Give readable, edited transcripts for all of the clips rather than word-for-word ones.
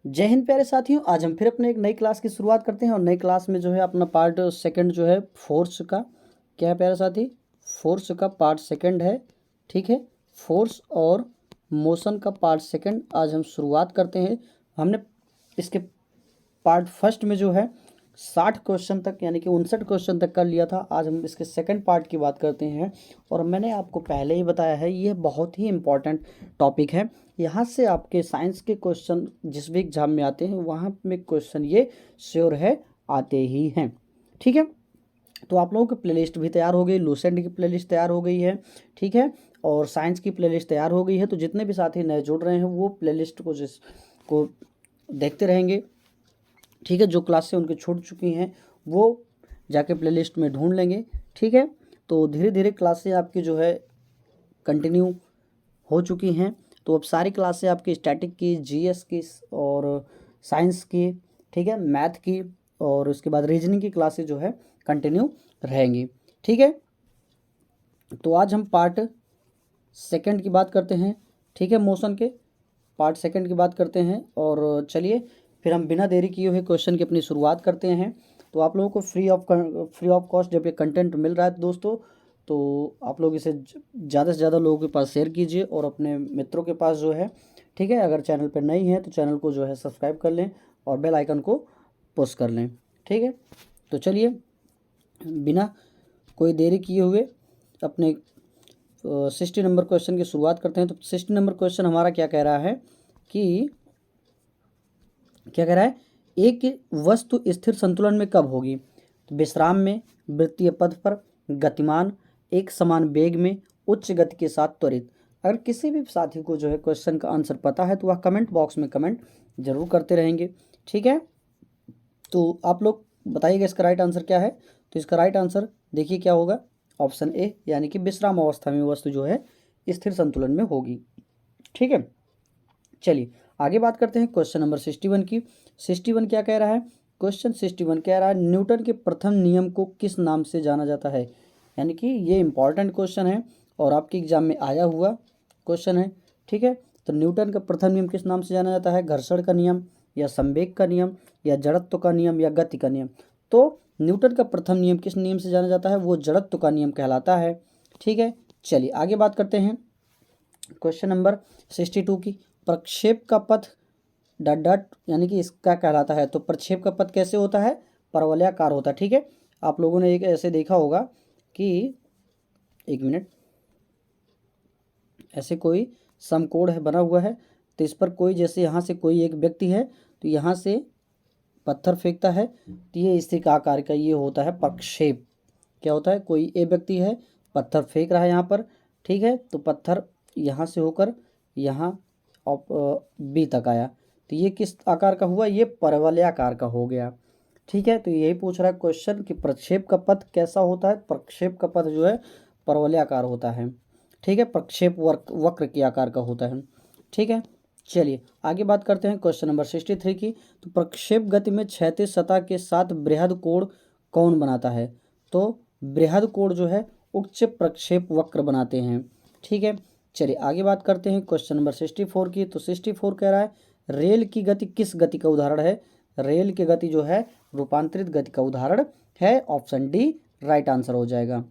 जय हिंद प्यारे साथियों, आज हम फिर अपने एक नई क्लास की शुरुआत करते हैं। और नई क्लास में जो है अपना पार्ट सेकंड जो है फोर्स का, क्या है प्यारे साथी, फोर्स का पार्ट सेकंड है। ठीक है, फोर्स और मोशन का पार्ट सेकंड आज हम शुरुआत करते हैं। हमने इसके पार्ट फर्स्ट में जो है 60 क्वेश्चन तक यानी कि 59 क्वेश्चन तक कर लिया था। आज हम इसके सेकंड पार्ट की बात करते हैं। और मैंने आपको पहले ही बताया है, ये बहुत ही इम्पॉर्टेंट टॉपिक है। यहाँ से आपके साइंस के क्वेश्चन जिस भी एग्जाम में आते हैं वहाँ में क्वेश्चन ये श्योर है आते ही हैं। ठीक है, तो आप लोगों की प्लेलिस्ट भी तैयार हो गई, लूसेंट की प्लेलिस्ट तैयार हो गई है। ठीक है, और साइंस की प्लेलिस्ट तैयार हो गई है। तो जितने भी साथी नए जुड़ रहे हैं वो प्लेलिस्ट को देखते रहेंगे। ठीक है, जो क्लास से उनकी छूट चुकी हैं वो जाके प्लेलिस्ट में ढूंढ लेंगे। ठीक है, तो धीरे धीरे क्लासें आपकी जो है कंटिन्यू हो चुकी हैं। तो अब सारी क्लासें आपकी स्टैटिक की, जीएस की और साइंस की, ठीक है, मैथ की और उसके बाद रीजनिंग की क्लासें जो है कंटिन्यू रहेंगी। ठीक है, तो आज हम पार्ट सेकंड की बात करते हैं। ठीक है, मोशन के पार्ट सेकंड की बात करते हैं। और चलिए फिर हम बिना देरी किए हुए क्वेश्चन की अपनी शुरुआत करते हैं। तो आप लोगों को फ्री ऑफ कॉस्ट जब ये कंटेंट मिल रहा है दोस्तों, तो आप लोग इसे ज़्यादा से ज़्यादा लोगों के पास शेयर कीजिए और अपने मित्रों के पास जो है, ठीक है, अगर चैनल पर नहीं है तो चैनल को जो है सब्सक्राइब कर लें और बेल आइकन को पुश कर लें। ठीक है, तो चलिए बिना कोई देरी किए हुए अपने 60 नंबर क्वेश्चन की शुरुआत करते हैं। तो 60 नंबर क्वेश्चन हमारा क्या कह रहा है कि क्या कह रहा है, एक वस्तु स्थिर संतुलन में कब होगी? तो विश्राम में, वृत्तीय पथ पर, गतिमान, एक समान वेग में, उच्च गति के साथ त्वरित। अगर किसी भी साथी को जो है क्वेश्चन का आंसर पता है तो वह कमेंट बॉक्स में कमेंट जरूर करते रहेंगे। ठीक है, तो आप लोग बताइएगा इसका राइट आंसर क्या है। तो इसका राइट आंसर देखिए क्या होगा, ऑप्शन ए, यानी कि विश्राम अवस्था में वस्तु जो है स्थिर संतुलन में होगी। ठीक है, चलिए आगे बात करते हैं क्वेश्चन नंबर 61 की। 61 क्या कह रहा है? क्वेश्चन 61 कह रहा है, न्यूटन के प्रथम नियम को किस नाम से जाना जाता है? यानी कि ये इंपॉर्टेंट क्वेश्चन है और आपके एग्जाम में आया हुआ क्वेश्चन है। ठीक है, तो न्यूटन का प्रथम नियम किस नाम से जाना जाता है? घर्षण का नियम, या संवेग का नियम, या जड़त्व का नियम, या गति का नियम? तो न्यूटन का प्रथम नियम किस नियम से जाना जाता है? वो जड़त्व का नियम कहलाता है। ठीक है, चलिए आगे बात करते हैं क्वेश्चन नंबर 62 की। प्रक्षेप का पथ डट डट यानी कि इसका कहलाता है। तो प्रक्षेप का पथ कैसे होता है? परवलयाकार होता है। ठीक है, आप लोगों ने एक ऐसे देखा होगा कि, एक मिनट, ऐसे कोई समकोण है बना हुआ है, तो इस पर कोई, जैसे यहाँ से कोई एक व्यक्ति है तो यहाँ से पत्थर फेंकता है, तो ये इसी का आकार का ये होता है प्रक्षेप। क्या होता है? कोई एक व्यक्ति है, पत्थर फेंक रहा है यहाँ पर, ठीक है, तो पत्थर यहाँ से होकर यहाँ बी तक आया, तो ये किस आकार का हुआ? ये परवलयाकार का हो गया। ठीक है, तो यही पूछ रहा है क्वेश्चन कि प्रक्षेप का पथ कैसा होता है? प्रक्षेप का पथ जो है परवलयाकार होता है। ठीक है, प्रक्षेप वक्र के आकार का होता है। ठीक है, चलिए आगे बात करते हैं क्वेश्चन नंबर 63 की। तो प्रक्षेप गति में क्षैतिज सतह के साथ बृहद कोण कौन बनाता है? तो बृहद कोण जो है उच्च प्रक्षेप वक्र बनाते हैं। ठीक है, चलिए आगे बात करते हैं क्वेश्चन नंबर 64 की। तो 64 कह रहा है, रेल की गति किस गति का उदाहरण है? रेल की गति जो है रूपांतरित गति का उदाहरण है। ऑप्शन डी राइट आंसर हो जाएगा।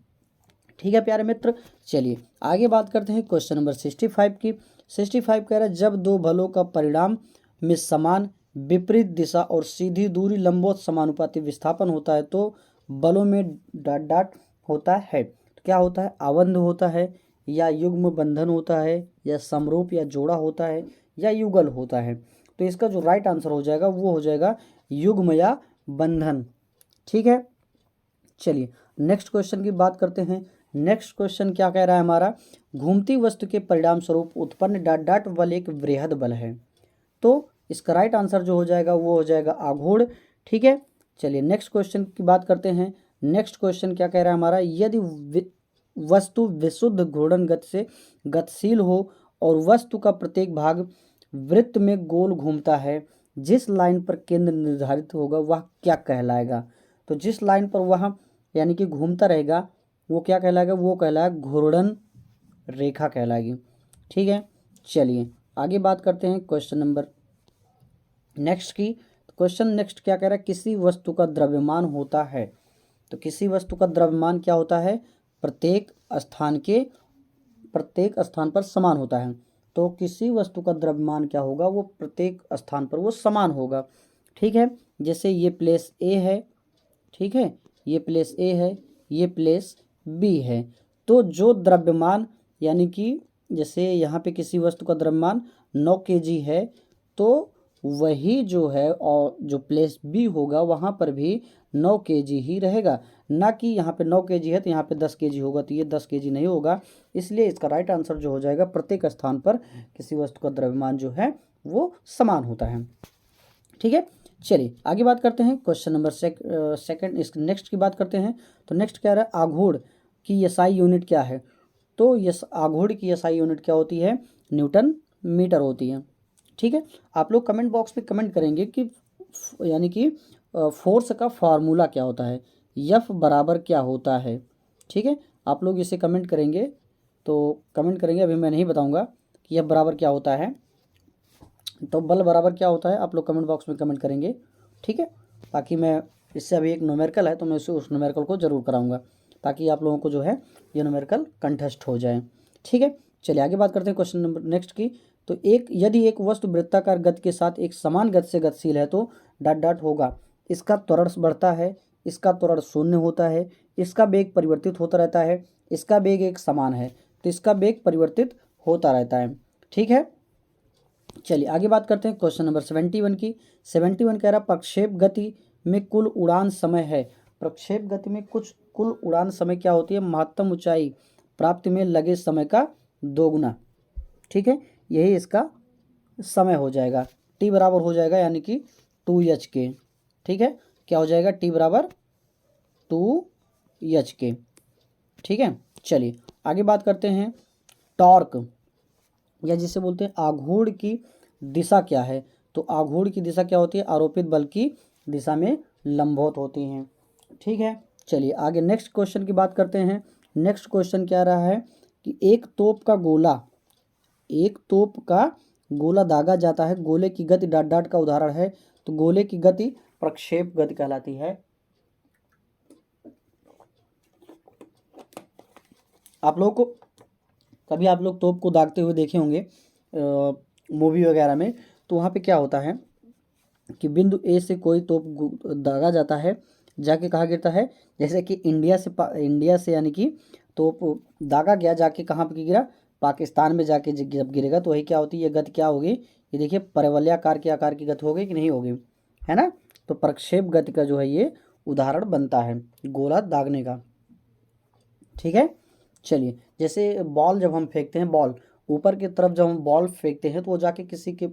ठीक है प्यारे मित्र, चलिए आगे बात करते हैं क्वेश्चन नंबर 65 की। 65 कह रहा है, जब दो बलों का परिणाम में समान विपरीत दिशा और सीधी दूरी लंबवत समानुपाती विस्थापन होता है तो बलों में डॉट डॉट होता है। तो क्या होता है? आबंध होता है, या युग्म बंधन होता है, या समरूप या जोड़ा होता है, या युगल होता है? तो इसका जो राइट आंसर हो जाएगा वो हो जाएगा युग्म या बंधन। ठीक है, चलिए नेक्स्ट क्वेश्चन की बात करते हैं। नेक्स्ट क्वेश्चन क्या कह रहा है हमारा, घूमती वस्तु के परिणाम स्वरूप उत्पन्न डॉट डॉट बल एक वृहद बल है। तो इसका राइट आंसर जो हो जाएगा वो हो जाएगा आघूर्ण। ठीक है, चलिए नेक्स्ट क्वेश्चन की बात करते हैं। नेक्स्ट क्वेश्चन क्या कह रहा है हमारा, यदि वस्तु विशुद्ध घूर्णन गति से गतिशील हो और वस्तु का प्रत्येक भाग वृत्त में गोल घूमता है, जिस लाइन पर केंद्र निर्धारित होगा वह क्या कहलाएगा? तो जिस लाइन पर वह यानी कि घूमता रहेगा वो क्या कहलाएगा? वो कहलाएगा घूर्णन रेखा कहलाएगी। ठीक है, चलिए आगे बात करते हैं क्वेश्चन नंबर नेक्स्ट की क्वेश्चन नेक्स्ट क्या कह रहा है, किसी वस्तु का द्रव्यमान होता है, तो किसी वस्तु का द्रव्यमान क्या होता है, प्रत्येक स्थान पर समान होता है। तो किसी वस्तु का द्रव्यमान क्या होगा, वो प्रत्येक स्थान पर वो समान होगा। ठीक है, जैसे ये प्लेस ए है, ठीक है, ये प्लेस ए है, ये प्लेस बी है। तो जो द्रव्यमान यानी कि जैसे यहाँ पे किसी वस्तु का द्रव्यमान 9 kg है, तो वही जो है और जो प्लेस बी होगा वहाँ पर भी 9 kg ही रहेगा, ना कि यहाँ पे 9 kg है तो यहाँ पे 10 kg होगा, तो ये 10 kg नहीं होगा। इसलिए इसका राइट आंसर जो हो जाएगा, प्रत्येक स्थान पर किसी वस्तु का द्रव्यमान जो है वो समान होता है। ठीक है, चलिए आगे बात करते हैं, क्वेश्चन नंबर सेकंड इस नेक्स्ट की बात करते हैं। तो नेक्स्ट क्या रहा है, आघूर्ण की एसआई यूनिट क्या है, तो यस आघूर्ण की एसआई यूनिट क्या होती है, न्यूटन मीटर होती है। ठीक है, आप लोग कमेंट बॉक्स में कमेंट करेंगे कि यानी कि फोर्स का फार्मूला क्या होता है, एफ बराबर क्या होता है। ठीक है, आप लोग इसे कमेंट करेंगे, तो कमेंट करेंगे, अभी मैं नहीं बताऊंगा कि एफ बराबर क्या होता है, तो बल बराबर क्या होता है आप लोग कमेंट बॉक्स में कमेंट करेंगे। ठीक है, ताकि मैं इससे अभी एक न्यूमेरिकल है तो मैं उस न्यूमेरिकल को ज़रूर कराऊंगा, ताकि आप लोगों को जो है ये न्यूमेरिकल कंठस्थ हो जाए। ठीक है, चलिए आगे बात करते हैं क्वेश्चन नंबर नेक्स्ट की। तो यदि एक वस्तु वृत्ताकार गति के साथ एक समान गति से गतिशील है तो डॉट डॉट होगा, इसका त्वरण बढ़ता है, इसका त्वरण शून्य होता है, इसका वेग परिवर्तित होता रहता है, इसका वेग एक समान है, तो इसका वेग परिवर्तित होता रहता है। ठीक है, चलिए आगे बात करते हैं क्वेश्चन नंबर 71 की। 71 कह रहा है प्रक्षेप गति में कुल उड़ान समय है, प्रक्षेप गति में कुल उड़ान समय क्या होती है, महत्तम ऊंचाई प्राप्ति में लगे समय का दोगुना। ठीक है, यही इसका समय हो जाएगा, टी बराबर हो जाएगा यानी कि 2h के। ठीक है, क्या हो जाएगा, टी बराबर 2h के। ठीक है, चलिए आगे बात करते हैं, टॉर्क या जिसे बोलते हैं आघूर्ण की दिशा क्या है, तो आघूर्ण की दिशा क्या होती है, आरोपित बल की दिशा में लंबवत होती हैं। ठीक है, चलिए आगे नेक्स्ट क्वेश्चन की बात करते हैं। नेक्स्ट क्वेश्चन क्या रहा है कि एक तोप का गोला दागा जाता है, गोले की गति डॉट डॉट का उदाहरण है, तो गोले की गति प्रक्षेप गति कहलाती है। आप लोगों को कभी आप लोग तोप को दागते हुए देखे होंगे मूवी वगैरह में, तो वहाँ पे क्या होता है कि बिंदु ए से कोई तोप दागा जाता है, जाके कहाँ गिरता है, जैसे कि इंडिया से यानी कि तोप दागा गया, जाके कहाँ पे गिरा, पाकिस्तान में जाके जब गिरेगा तो वही क्या होती है, ये गति क्या होगी, ये देखिए परवलयाकार के आकार की गति होगी कि नहीं होगी, है ना। तो प्रक्षेप गति का जो है ये उदाहरण बनता है गोला दागने का। ठीक है, चलिए जैसे बॉल जब हम फेंकते हैं, बॉल ऊपर की तरफ जब हम बॉल फेंकते हैं तो वो जाके किसी के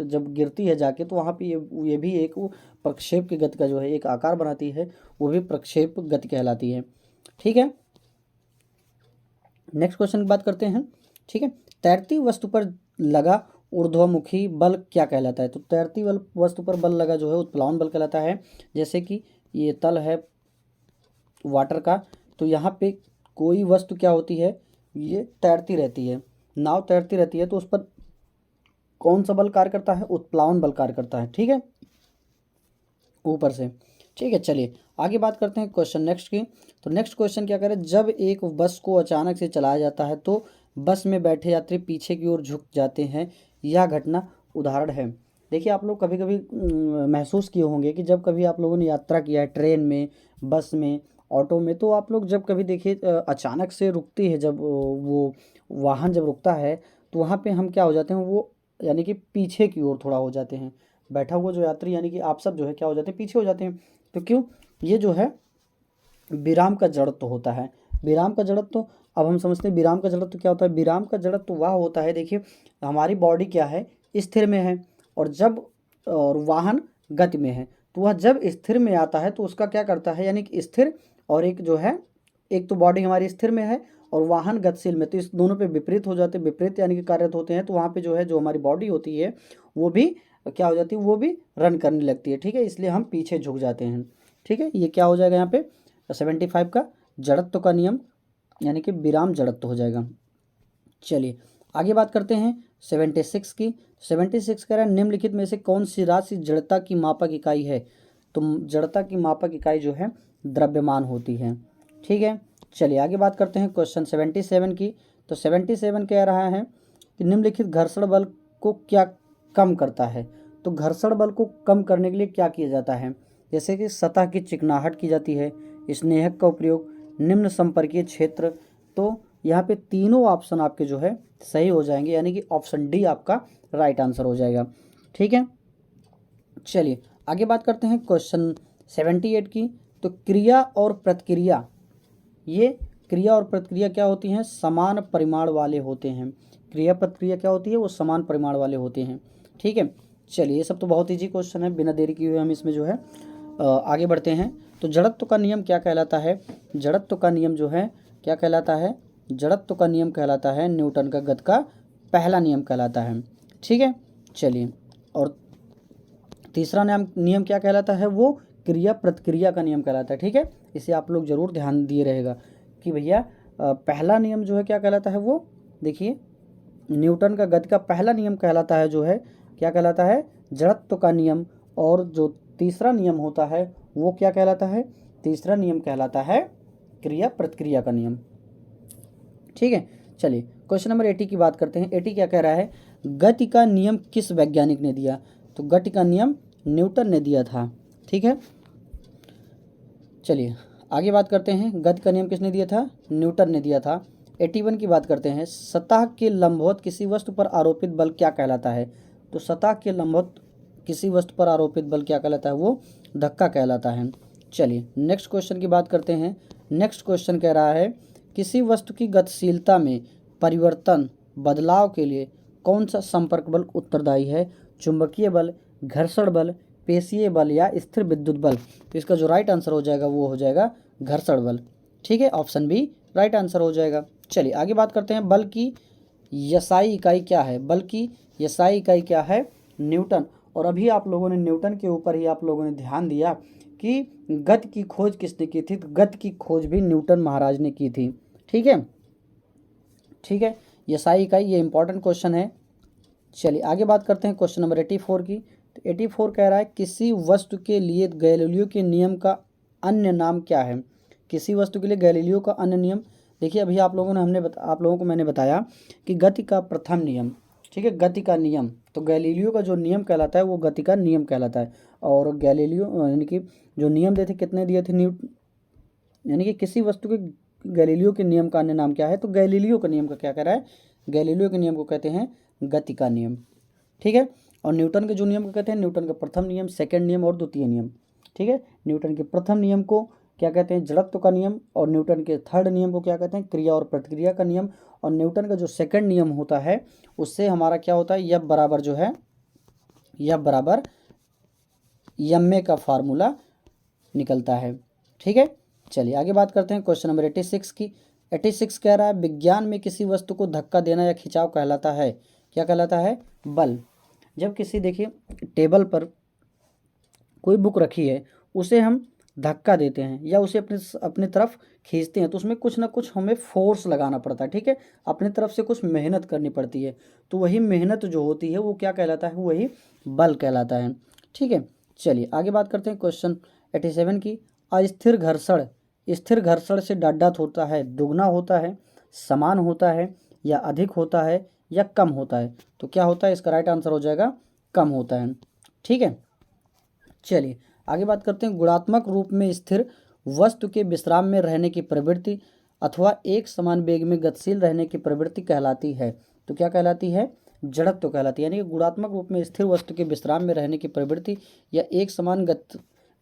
जब गिरती है जाके, तो वहाँ पे ये भी एक वो प्रक्षेप की गति का जो है एक आकार बनाती है, वो भी प्रक्षेप गति कहलाती है। ठीक है, नेक्स्ट क्वेश्चन की बात करते हैं। ठीक है, तैरती वस्तु पर लगा ऊर्ध्वमुखी बल क्या कहलाता है, तो तैरती वस्तु पर बल लगा जो है उत्प्लावन बल कहलाता है। जैसे कि ये तल है वाटर का, तो यहाँ पे कोई वस्तु क्या होती है, ये तैरती रहती है, नाव तैरती रहती है, तो उस पर कौन सा बल कार्य करता है, उत्प्लावन बल कार्य करता है। ठीक है, ऊपर से। ठीक है, चलिए आगे बात करते हैं क्वेश्चन नेक्स्ट की। तो नेक्स्ट क्वेश्चन क्या करें, जब एक बस को अचानक से चलाया जाता है तो बस में बैठे यात्री पीछे की ओर झुक जाते हैं, यह घटना उदाहरण है। देखिए आप लोग कभी कभी महसूस किए होंगे कि जब कभी आप लोगों ने यात्रा किया है ट्रेन में, बस में, ऑटो में, तो आप लोग जब कभी देखिए अचानक से रुकती है, जब वो वाहन जब रुकता है तो वहाँ पे हम क्या हो जाते हैं, वो यानी कि पीछे की ओर थोड़ा हो जाते हैं, बैठा हुआ जो यात्री यानी कि आप सब जो है क्या हो जाते हैं, पीछे हो जाते हैं। तो क्यों, ये जो है विराम का जड़त्व होता है। विराम का जड़त्व, अब हम समझते हैं विराम का जड़त्व क्या होता है। विराम का जड़त्व वह होता है, देखिए हमारी बॉडी क्या है, स्थिर में है, और वाहन गति में है, तो वह जब स्थिर में आता है तो उसका क्या करता है, यानी कि स्थिर, और एक जो है, एक तो बॉडी हमारी स्थिर में है और वाहन गतिशील में, तो इस दोनों पे विपरीत हो जाते हैं, विपरीत यानी कि कार्यरत होते हैं, तो वहाँ पे जो है जो हमारी बॉडी होती है वो भी क्या हो जाती है, वो भी रन करने लगती है। ठीक है, इसलिए हम पीछे झुक जाते हैं। ठीक है, ये क्या हो जाएगा यहाँ पे 75 का जड़त्व का नियम यानी कि विराम जड़त्व हो जाएगा। चलिए आगे बात करते हैं 76 की। 76 कह रहा है निम्नलिखित में से कौन सी राशि जड़ता की मापक इकाई है? तो जड़ता की मापक इकाई जो है द्रव्यमान होती है। ठीक है, चलिए आगे बात करते हैं क्वेश्चन 77 की। तो 77 कह रहा है कि निम्नलिखित घर्षण बल को क्या कम करता है? तो घर्षण बल को कम करने के लिए क्या किया जाता है? जैसे कि सतह की चिकनाहट की जाती है, स्नेहक का उपयोग, निम्न संपर्कीय क्षेत्र। तो यहाँ पे तीनों ऑप्शन आपके जो है सही हो जाएंगे, यानी कि ऑप्शन डी आपका राइट आंसर हो जाएगा। ठीक है, चलिए आगे बात करते हैं क्वेश्चन 78 की। तो क्रिया और प्रतिक्रिया, ये क्रिया और प्रतिक्रिया क्या होती हैं? समान परिमाण वाले होते हैं। क्रिया प्रतिक्रिया क्या होती है? वो समान परिमाण वाले होते हैं। ठीक है, चलिए ये सब तो बहुत ईजी क्वेश्चन है, बिना देरी किए हुए हम इसमें जो है आगे बढ़ते हैं। तो जड़त्व का नियम क्या कहलाता है? जड़त्व का नियम जो है क्या कहलाता है? जड़त्व का नियम कहलाता है न्यूटन का गति का पहला नियम कहलाता है। ठीक है, चलिए, और तीसरा नियम क्या कहलाता है? वो क्रिया प्रतिक्रिया का नियम कहलाता है। ठीक है, इसे आप लोग जरूर ध्यान दिए रहेगा कि भैया पहला नियम जो है क्या कहलाता है? वो देखिए, न्यूटन का गति का पहला नियम कहलाता है जो है क्या कहलाता है? जड़त्व का नियम। और जो तीसरा नियम होता है वो क्या कहलाता है? तीसरा नियम कहलाता है क्रिया प्रतिक्रिया का नियम। ठीक है, चलिए क्वेश्चन नंबर 80 की बात करते हैं। 80 क्या कह रहा है? गति का नियम किस वैज्ञानिक ने दिया? तो गति का नियम न्यूटन ने दिया था। ठीक है, चलिए आगे बात करते हैं। गति का नियम किसने दिया था? न्यूटन ने दिया था। 81 की बात करते हैं। सतह के लंबवत किसी वस्तु पर आरोपित बल क्या कहलाता है? तो सतह के लंबवत किसी वस्तु पर आरोपित बल क्या कहलाता है? वो धक्का कहलाता है। चलिए नेक्स्ट क्वेश्चन की बात करते हैं। नेक्स्ट क्वेश्चन कह रहा है किसी वस्तु की गतिशीलता में परिवर्तन बदलाव के लिए कौन सा संपर्क बल उत्तरदायी है? चुंबकीय बल, घर्षण बल, पेशीय बल या स्थिर विद्युत बल? तो इसका जो राइट आंसर हो जाएगा वो हो जाएगा घर्षण बल। ठीक है, ऑप्शन बी राइट आंसर हो जाएगा। चलिए आगे बात करते हैं। बल की यसाई इकाई क्या है? बल की यसाई इकाई क्या है? न्यूटन। और अभी आप लोगों ने न्यूटन के ऊपर ही आप लोगों ने ध्यान दिया कि गति की खोज किसने की थी? तो गति की खोज भी न्यूटन महाराज ने की थी। ठीक है, ठीक है, यसाई इकाई, ये इंपॉर्टेंट क्वेश्चन है। चलिए आगे बात करते हैं क्वेश्चन नंबर 84 की। तो 84 कह रहा है किसी वस्तु के लिए गैलीलियो के नियम का अन्य नाम क्या है? किसी वस्तु के लिए गैलीलियो का अन्य नियम, देखिए अभी आप लोगों ने आप लोगों को मैंने बताया कि गति का प्रथम नियम। ठीक है, गति का नियम, तो गैलीलियो का जो नियम कहलाता है वो गति का नियम कहलाता है। और गैलीलियो यानी कि जो नियम दिए थे, कितने दिए थे? यानी कि किसी वस्तु के गैलीलियो के नियम का अन्य नाम क्या है? तो गैलीलियो का नियम का क्या कह रहा है? गैलीलियो के नियम को कहते हैं गति का नियम। ठीक है, और न्यूटन के जो नियम को कहते हैं न्यूटन का प्रथम नियम, सेकंड नियम और द्वितीय नियम। ठीक है, न्यूटन के प्रथम नियम को क्या कहते हैं? जड़त्व का नियम। और न्यूटन के थर्ड नियम को क्या कहते हैं? क्रिया और प्रतिक्रिया का नियम। और न्यूटन का जो सेकंड नियम होता है उससे हमारा क्या होता है? F बराबर जो है F बराबर ma का फार्मूला निकलता है। ठीक है, चलिए आगे बात करते हैं क्वेश्चन नंबर 86 की। 86 कह रहा है विज्ञान में किसी वस्तु को धक्का देना या खिंचाव कहलाता है, क्या कहलाता है? बल। जब किसी, देखिए टेबल पर कोई बुक रखी है, उसे हम धक्का देते हैं या उसे अपने तरफ खींचते हैं तो उसमें कुछ ना कुछ हमें फोर्स लगाना पड़ता है। ठीक है, अपने तरफ से कुछ मेहनत करनी पड़ती है, तो वही मेहनत जो होती है वो क्या कहलाता है? वही बल कहलाता है। ठीक है, चलिए आगे बात करते हैं क्वेश्चन 87 की। अस्थिर घर्षण स्थिर घर्षण से डाट होता है, दुगना होता है, समान होता है या अधिक होता है या कम होता है? तो क्या होता है? इसका राइट आंसर हो जाएगा कम होता है। ठीक है, चलिए आगे बात करते हैं। गुणात्मक रूप में स्थिर वस्तु के विश्राम में रहने की प्रवृत्ति अथवा एक समान वेग में गतिशील रहने की प्रवृत्ति कहलाती है। तो क्या कहलाती है? जड़त्व कहलाती है। यानी कि गुणात्मक रूप में स्थिर वस्तु के विश्राम में रहने की प्रवृत्ति या एक समान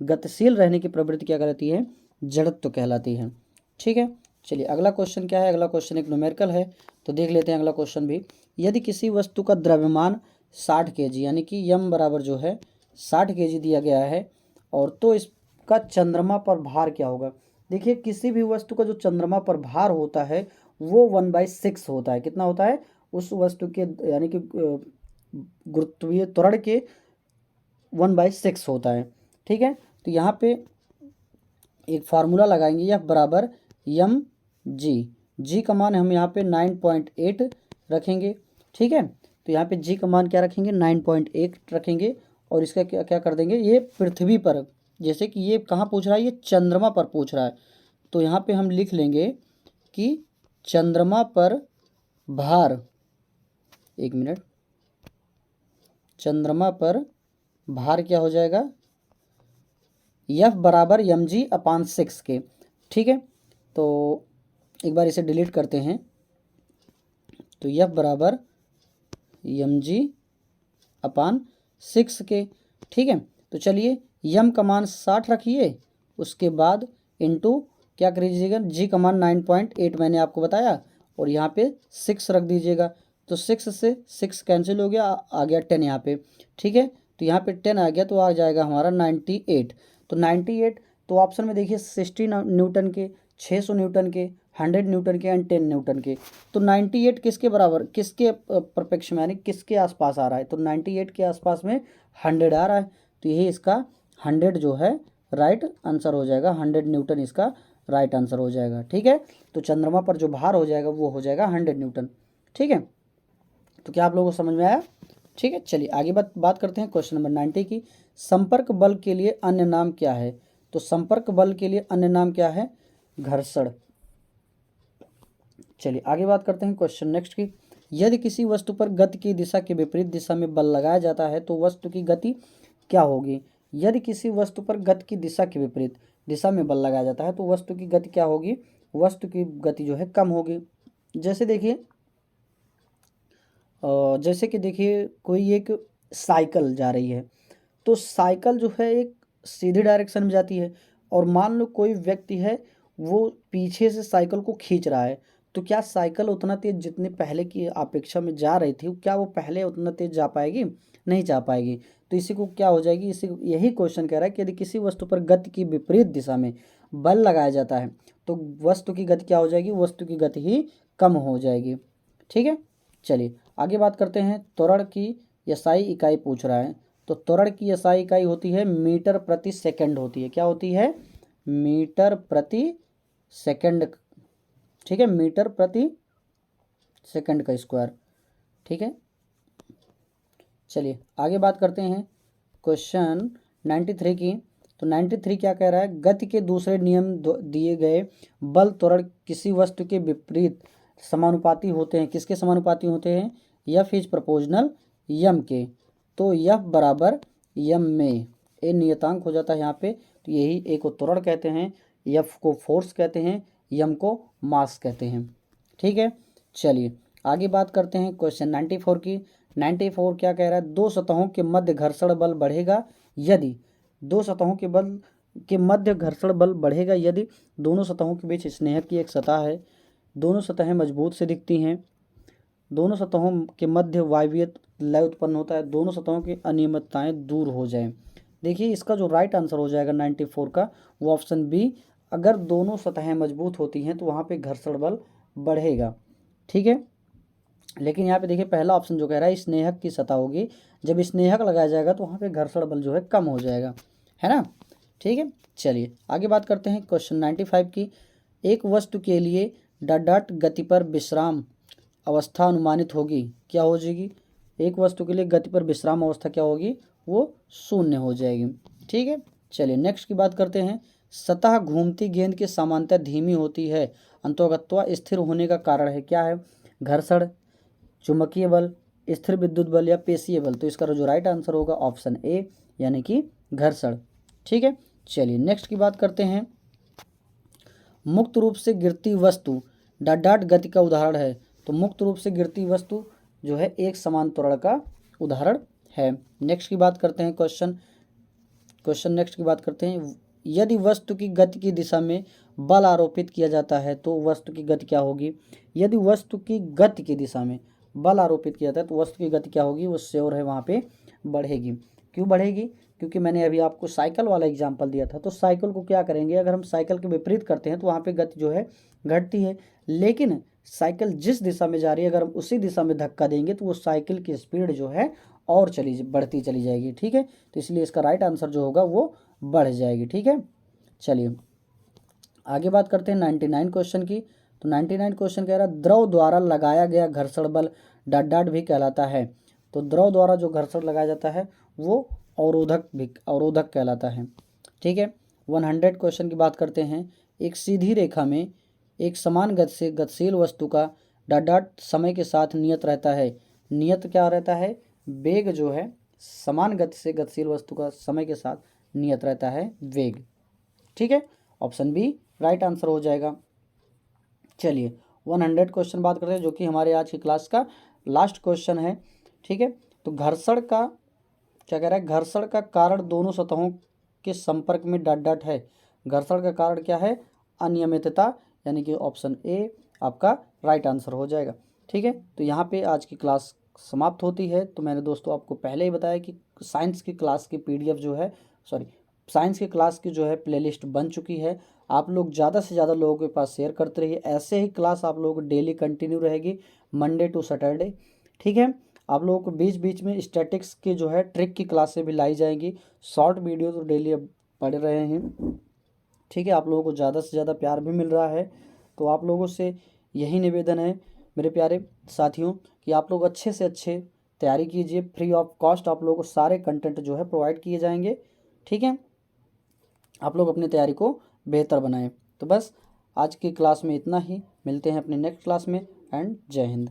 गतिशील रहने की प्रवृत्ति क्या कहलाती है? जड़त्व कहलाती है। ठीक है, चलिए अगला क्वेश्चन क्या है? अगला क्वेश्चन एक न्यूमेरिकल है, तो देख लेते हैं अगला क्वेश्चन भी। यदि किसी वस्तु का द्रव्यमान 60 kg यानी कि m बराबर जो है 60 kg दिया गया है, और तो इसका चंद्रमा पर भार क्या होगा? देखिए किसी भी वस्तु का जो चंद्रमा पर भार होता है वो 1/6 होता है। कितना होता है? उस वस्तु के यानी कि गुरुत्वीय त्वरण के 1/6 होता है। ठीक है, तो यहाँ पे एक फार्मूला लगाएंगे, F बराबर mg। जी का मान हम यहाँ पे 9.8 रखेंगे। ठीक है, तो तो यहाँ पे जी का मान क्या रखेंगे 9.8 रखेंगे और इसका क्या क्या कर देंगे, ये पृथ्वी पर, जैसे कि ये कहाँ पूछ रहा है, ये चंद्रमा पर पूछ रहा है, तो यहाँ पे हम लिख लेंगे कि चंद्रमा पर भार, एक मिनट, चंद्रमा पर भार क्या हो जाएगा, F बराबर mg/6 के। ठीक है, तो एक बार इसे डिलीट करते हैं, तो F बराबर mg/6 के। ठीक है, तो चलिए यम का मान 60 रखिए, उसके बाद इंटू क्या कर दीजिएगा, जी का मान 9.8 मैंने आपको बताया, और यहाँ पे 6 रख दीजिएगा, तो 6 से 6 कैंसिल हो गया, आ गया 10 यहाँ पे। ठीक है, तो यहाँ पे 10 आ गया, तो आ जाएगा हमारा 98। तो 98, तो ऑप्शन में देखिए 60 न्यूटन के, 600 न्यूटन के, 100 न्यूटन के एंड 10 न्यूटन के। तो 98 किसके बराबर, किसके परपेक्ष में, यानी किसके आसपास आ रहा है, तो 98 के आसपास में 100 आ रहा है, तो यही इसका 100 जो है राइट आंसर हो जाएगा, 100 न्यूटन इसका राइट आंसर हो जाएगा। ठीक है, तो चंद्रमा पर जो भार हो जाएगा वो हो जाएगा 100 न्यूटन। ठीक है, तो क्या आप लोगों को समझ में आया? ठीक है, चलिए आगे बात करते हैं क्वेश्चन नंबर 90 की। संपर्क बल के लिए अन्य नाम क्या है? तो संपर्क बल के लिए अन्य नाम क्या है? घर्षण। चलिए आगे बात करते हैं क्वेश्चन नेक्स्ट की। यदि किसी वस्तु पर गति की दिशा के विपरीत दिशा में बल लगाया जाता है तो वस्तु की गति क्या होगी? यदि किसी वस्तु पर गति की दिशा के विपरीत दिशा में बल लगाया जाता है तो वस्तु की गति क्या होगी? वस्तु की गति जो है कम होगी। जैसे देखिए, जैसे कि देखिए कोई एक साइकिल जा रही है, तो साइकिल जो है एक सीधी डायरेक्शन में जाती है, और मान लो कोई व्यक्ति है वो पीछे से साइकिल को खींच रहा है, तो क्या साइकिल उतना तेज जितने पहले की अपेक्षा में जा रही थी, क्या वो पहले उतना तेज जा पाएगी? नहीं जा पाएगी। तो इसी को क्या हो जाएगी, इसी यही क्वेश्चन कह रहा है कि यदि किसी वस्तु पर गति की विपरीत दिशा में बल लगाया जाता है तो वस्तु की गति क्या हो जाएगी? वस्तु की गति ही कम हो जाएगी। ठीक है, चलिए आगे बात करते हैं। त्वरण की एसआई इकाई पूछ रहा है, तो त्वरण की एसआई इकाई होती है मीटर प्रति सेकंड होती है। क्या होती है? मीटर प्रति सेकंड। ठीक है, मीटर प्रति सेकंड का स्क्वायर। ठीक है, चलिए आगे बात करते हैं क्वेश्चन 93 की। तो 93 क्या कह रहा है? गति के दूसरे नियम दिए गए बल त्वरण किसी वस्तु के विपरीत समानुपाती होते हैं। किसके समानुपाती होते हैं? एफ इज प्रोपोर्शनल यम के। तो एफ बराबर यम में ए नियतांक हो जाता है यहाँ पे, तो यही ए को त्वरण कहते हैं, एफ को फोर्स कहते हैं, यम को मास कहते हैं। ठीक है, चलिए आगे बात करते हैं क्वेश्चन 94 की। 94 क्या कह रहा है? दो सतहों के मध्य घर्षण बल बढ़ेगा यदि, दो सतहों के बल के मध्य घर्षण बल बढ़ेगा यदि दोनों सतहों के बीच स्नेहक की एक सतह है, दोनों सतहें मजबूत से दिखती हैं, दोनों सतहों के मध्य वायवीय लय उत्पन्न होता है, दोनों सतहों की अनियमितताएं दूर हो जाएं। देखिए इसका जो राइट आंसर हो जाएगा 94 का, वो ऑप्शन बी। अगर दोनों सतहें मजबूत होती हैं तो वहाँ पे घर्षण बल बढ़ेगा। ठीक है, लेकिन यहाँ पे देखिए पहला ऑप्शन जो कह रहा है स्नेहक की सतह होगी, जब स्नेहक लगाया जाएगा तो वहाँ पे घर्षण बल जो है कम हो जाएगा, है ना? ठीक है, चलिए आगे बात करते हैं क्वेश्चन 95 की। एक वस्तु के लिए डॉट गति पर विश्राम अवस्था अनुमानित होगी, क्या हो जाएगी? एक वस्तु के लिए गति पर विश्राम अवस्था क्या होगी? वो शून्य हो जाएगी। ठीक है, चलिए नेक्स्ट की बात करते हैं। सतह घूमती गेंद के सामान्यतः धीमी होती है, अंतर्गत्वा स्थिर होने का कारण है, क्या है? घर्षण, चुंबकीय बल, स्थिर विद्युत बल या पेशीय बल। तो इसका जो राइट आंसर होगा ऑप्शन ए, यानी कि घर्षण। ठीक है, चलिए नेक्स्ट की बात करते हैं। मुक्त रूप से गिरती वस्तु डॉट गति का उदाहरण है, तो मुक्त रूप से गिरती वस्तु जो है एक समान त्वरण का उदाहरण है। नेक्स्ट की बात करते हैं क्वेश्चन नेक्स्ट की बात करते हैं। यदि वस्तु की गति की दिशा में बल आरोपित किया जाता है तो वस्तु की गति क्या होगी? यदि वस्तु की गति की दिशा में बल आरोपित किया जाता है तो वस्तु की गति क्या होगी? वो श्योर है वहाँ पे बढ़ेगी। क्यों बढ़ेगी? क्योंकि मैंने अभी आपको साइकिल वाला एग्जाम्पल दिया था, तो साइकिल को क्या करेंगे, अगर हम साइकिल के विपरीत करते हैं तो वहाँ पे गति जो है घटती है, लेकिन साइकिल जिस दिशा में जा रही है अगर हम उसी दिशा में धक्का देंगे तो वो साइकिल की स्पीड जो है और बढ़ती चली जाएगी। ठीक है, तो इसलिए इसका राइट आंसर जो होगा वो बढ़ जाएगी। ठीक है, चलिए आगे बात करते हैं 99 क्वेश्चन की। तो 99 क्वेश्चन कह रहा है द्रव द्वारा लगाया गया घर्षण बल डॉट भी कहलाता है। तो द्रव द्वारा जो घर्षण लगाया जाता है वो अवरोधक कहलाता है। ठीक है, 100 क्वेश्चन की बात करते हैं। एक सीधी रेखा में एक समान गति से गतिशील वस्तु का डॉट डॉट समय के साथ नियत रहता है। नियत क्या रहता है? वेग जो है, समान गति से गतिशील वस्तु का समय के साथ नियत रहता है वेग। ठीक है, ऑप्शन बी राइट आंसर हो जाएगा। चलिए 100 क्वेश्चन बात करते हैं, जो कि हमारे आज की क्लास का लास्ट क्वेश्चन है। ठीक है, तो घर्षण का क्या कह रहा है? घर्षण का कारण दोनों सतहों के संपर्क में डॉट डॉट है। घर्षण का कारण क्या है? अनियमितता, यानी कि ऑप्शन ए आपका राइट आंसर हो जाएगा। ठीक है, तो यहाँ पे आज की क्लास समाप्त होती है। तो मैंने दोस्तों आपको पहले ही बताया कि साइंस की क्लास की पीडीएफ जो है, साइंस की क्लास की जो है प्लेलिस्ट बन चुकी है। आप लोग ज़्यादा से ज़्यादा लोगों के पास शेयर करते रहिए। ऐसे ही क्लास आप लोगों को डेली कंटिन्यू रहेगी, मंडे टू सैटरडे। ठीक है, आप लोगों को बीच बीच में स्टैटिक्स की जो है ट्रिक की क्लासें भी लाई जाएंगी। शॉर्ट वीडियो तो डेली अब पढ़ रहे हैं। ठीक है, आप लोगों को ज़्यादा से ज़्यादा प्यार भी मिल रहा है। तो आप लोगों से यही निवेदन है मेरे प्यारे साथियों कि आप लोग अच्छे से अच्छे तैयारी कीजिए। फ्री ऑफ कॉस्ट आप लोगों को सारे कंटेंट जो है प्रोवाइड किए जाएंगे। ठीक है, आप लोग अपनी तैयारी को बेहतर बनाएं। तो बस आज की क्लास में इतना ही, मिलते हैं अपने नेक्स्ट क्लास में। एंड जय हिंद।